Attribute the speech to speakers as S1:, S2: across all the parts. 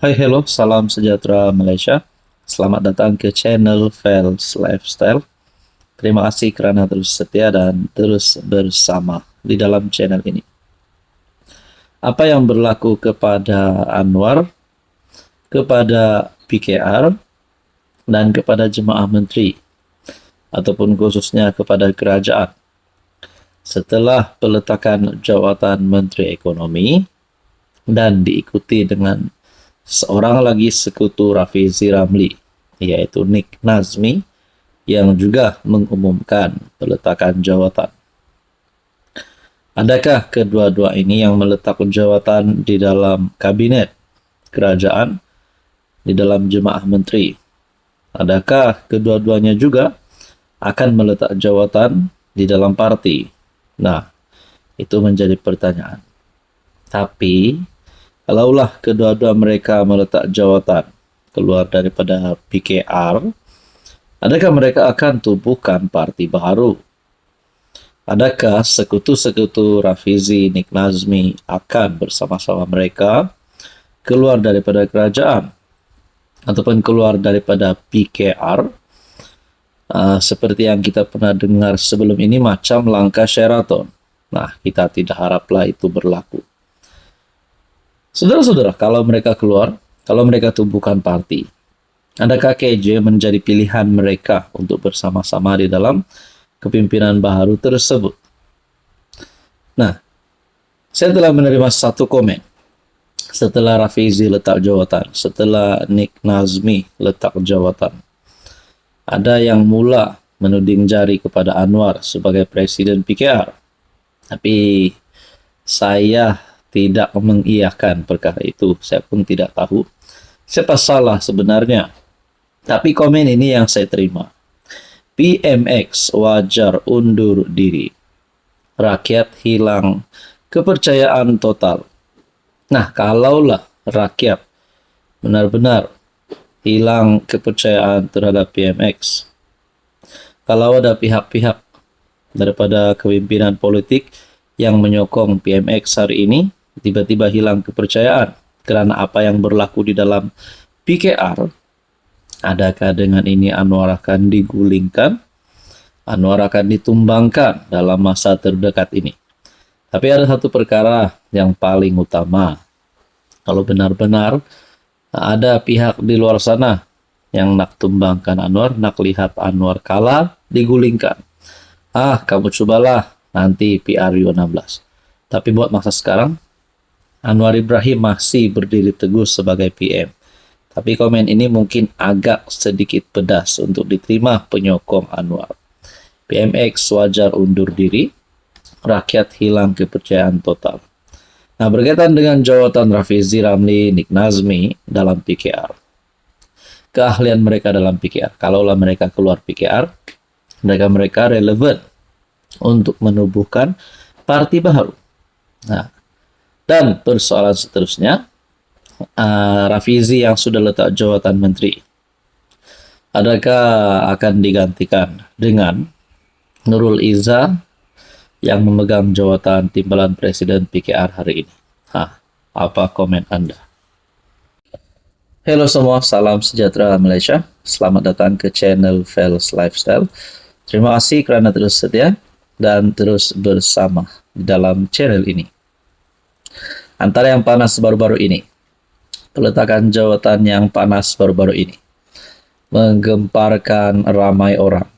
S1: Hai, hello, salam sejahtera Malaysia. Selamat datang ke channel Fels Lifestyle. Terima kasih kerana terus setia dan terus bersama di dalam channel ini. Apa yang berlaku kepada Anwar, kepada PKR, dan kepada jemaah menteri, ataupun khususnya kepada kerajaan, setelah peletakan jawatan Menteri Ekonomi dan diikuti dengan seorang lagi sekutu Rafizi Ramli, yaitu Nick Nazmi, yang juga mengumumkan peletakan jawatan. Adakah kedua-dua ini yang meletak jawatan di dalam kabinet kerajaan, di dalam jemaah menteri? Adakah kedua-duanya juga akan meletak jawatan di dalam parti? Nah, itu menjadi pertanyaan. Tapi, kalaulah kedua-dua mereka meletak jawatan keluar daripada PKR, adakah mereka akan tubuhkan parti baru? Adakah sekutu-sekutu Rafizi, Nick Nazmi akan bersama-sama mereka keluar daripada kerajaan ataupun keluar daripada PKR? Seperti yang kita pernah dengar sebelum ini, macam langkah Sheraton. Nah, kita tidak haraplah itu berlaku. Saudara-saudara, kalau mereka keluar, kalau mereka tubuhkan parti, adakah KJ menjadi pilihan mereka untuk bersama-sama di dalam kepimpinan baru tersebut? Nah, saya telah menerima satu komen setelah Rafizi letak jawatan, setelah Nick Nazmi letak jawatan. Ada yang mula menuding jari kepada Anwar sebagai Presiden PKR. Tapi saya tidak mengiyakan perkara itu. Saya pun tidak tahu siapa salah sebenarnya. Tapi komen ini yang saya terima. PMX wajar undur diri. Rakyat hilang kepercayaan total. Nah, kalaulah rakyat benar-benar hilang kepercayaan terhadap PMX, kalau ada pihak-pihak daripada kepimpinan politik yang menyokong PMX hari ini tiba-tiba hilang kepercayaan kerana apa yang berlaku di dalam PKR, adakah dengan ini Anwar akan digulingkan? Anwar akan ditumbangkan dalam masa terdekat ini? Tapi ada satu perkara yang paling utama. Kalau benar-benar ada pihak di luar sana yang nak tumbangkan Anwar, nak lihat Anwar kalah, digulingkan. Kamu cobalah nanti PRU 16. Tapi buat masa sekarang, Anwar Ibrahim masih berdiri teguh sebagai PM. Tapi komen ini mungkin agak sedikit pedas untuk diterima penyokong Anwar. PMX wajar undur diri, rakyat hilang kepercayaan total. Nah, berkaitan dengan jawatan Rafizi Ramli, Nick Nazmi dalam PKR. Keahlian mereka dalam PKR. Kalaulah mereka keluar PKR, mereka relevan untuk menubuhkan parti baru. Nah, dan persoalan seterusnya, Rafizi yang sudah letak jawatan menteri, adakah akan digantikan dengan Nurul Izzah yang memegang jawatan timbalan Presiden PKR hari ini? Apa komen Anda? Halo semua, salam sejahtera Malaysia. Selamat datang ke channel Fels Lifestyle. Terima kasih kerana terus setia dan terus bersama di dalam channel ini. Antara yang panas baru-baru ini, peletakan jawatan yang panas baru-baru ini, menggemparkan ramai orang.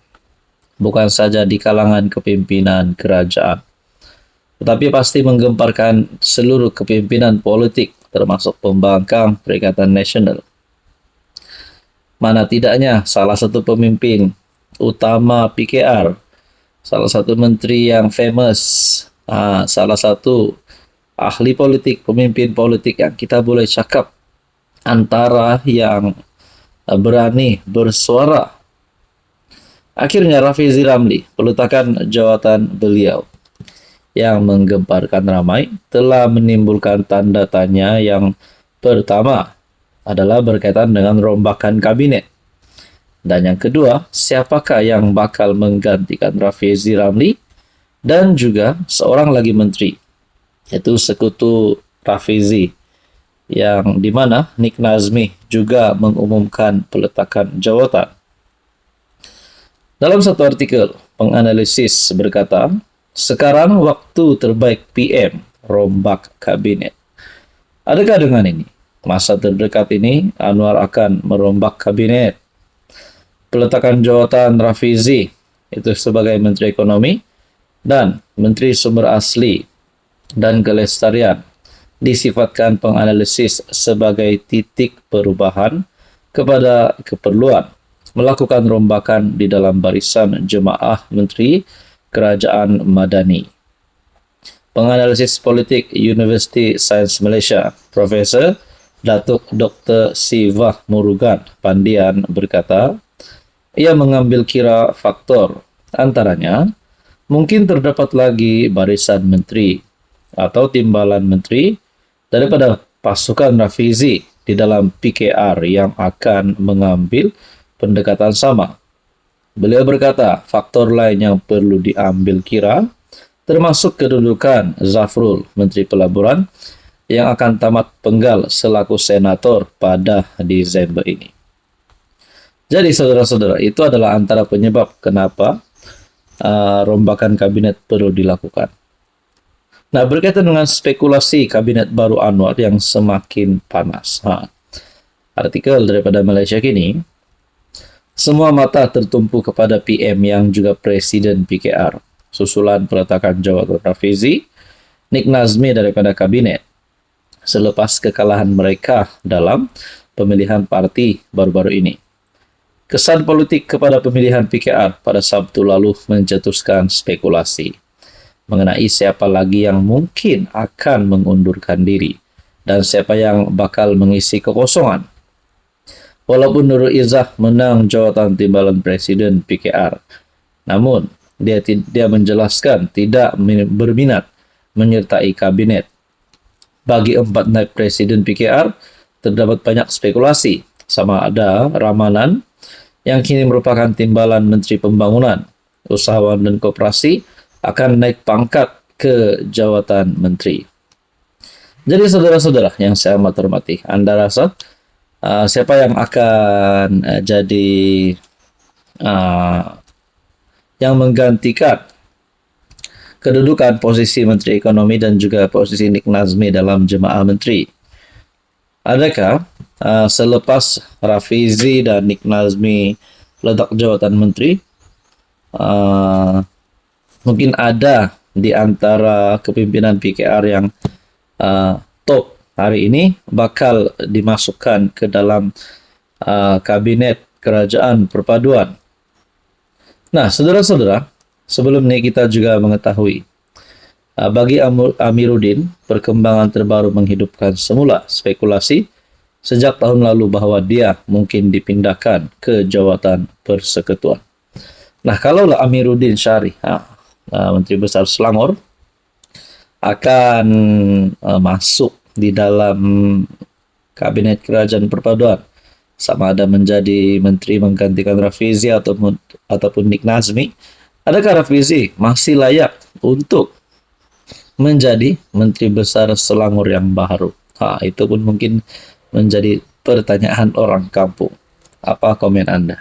S1: Bukan saja di kalangan kepimpinan kerajaan, tetapi pasti menggemparkan seluruh kepimpinan politik, termasuk pembangkang Perikatan Nasional. Mana tidaknya salah satu pemimpin utama PKR, salah satu menteri yang famous, salah satu ahli politik, pemimpin politik yang kita boleh cakap antara yang berani bersuara. Akhirnya Rafizi Ramli, peletakan jawatan beliau yang menggemparkan ramai, telah menimbulkan tanda tanya. Yang pertama adalah berkaitan dengan rombakan kabinet. Dan yang kedua, siapakah yang bakal menggantikan Rafizi Ramli dan juga seorang lagi menteri, yaitu sekutu Rafizi, yang dimana Nick Nazmi juga mengumumkan peletakan jawatan. Dalam satu artikel, penganalisis berkata, sekarang waktu terbaik PM rombak kabinet. Adakah dengan ini, masa terdekat ini Anwar akan merombak kabinet? Peletakan jawatan Rafizi itu sebagai Menteri Ekonomi dan Menteri Sumber Asli dan Kelestarian disifatkan penganalisis sebagai titik perubahan kepada keperluan melakukan rombakan di dalam barisan jemaah Menteri Kerajaan Madani. Penganalisis politik Universiti Sains Malaysia, Profesor Datuk Dr. Siva Murugan Pandian berkata, ia mengambil kira faktor antaranya mungkin terdapat lagi barisan menteri atau timbalan menteri daripada pasukan Rafizi di dalam PKR yang akan mengambil pendekatan sama. Beliau berkata, faktor lain yang perlu diambil kira termasuk kedudukan Zafrul, Menteri Pelaburan, yang akan tamat penggal selaku senator pada Desember ini. Jadi saudara-saudara, itu adalah antara penyebab kenapa rombakan kabinet perlu dilakukan. Nah, berkaitan dengan spekulasi kabinet baru Anwar yang semakin panas. Artikel daripada Malaysia Kini, semua mata tertumpu kepada PM yang juga Presiden PKR, susulan peletakan jawatan Rafizi, Nick Nazmi daripada kabinet, selepas kekalahan mereka dalam pemilihan parti baru-baru ini. Kesan politik kepada pemilihan PKR pada Sabtu lalu mencetuskan spekulasi mengenai siapa lagi yang mungkin akan mengundurkan diri dan siapa yang bakal mengisi kekosongan. Walaupun Nurul Izzah menang jawatan timbalan Presiden PKR, namun dia menjelaskan tidak berminat menyertai kabinet. Bagi 4 naib Presiden PKR, terdapat banyak spekulasi sama ada Ramanan yang kini merupakan timbalan Menteri Pembangunan, Usahawan dan Koperasi akan naik pangkat ke jawatan menteri. Jadi saudara-saudara yang saya amat hormati, Anda rasa siapa yang akan jadi yang menggantikan kedudukan posisi Menteri Ekonomi dan juga posisi Nick Nazmi dalam jemaah menteri? Adakah selepas Rafizi dan Nick Nazmi letak jawatan menteri, mungkin ada di antara kepimpinan PKR yang top hari ini bakal dimasukkan ke dalam kabinet kerajaan perpaduan. Nah, saudara-saudara, sebelum ini kita juga mengetahui bagi Amiruddin, perkembangan terbaru menghidupkan semula spekulasi sejak tahun lalu bahwa dia mungkin dipindahkan ke jawatan persekutuan. Nah, kalaulah Amiruddin Syarih, Menteri Besar Selangor, akan masuk di dalam kabinet kerajaan perpaduan, sama ada menjadi menteri menggantikan Rafizi ataupun Nick Nazmi, adakah Rafizi masih layak untuk menjadi Menteri Besar Selangor yang baru? Itu pun mungkin menjadi pertanyaan orang kampung. Apa komen Anda?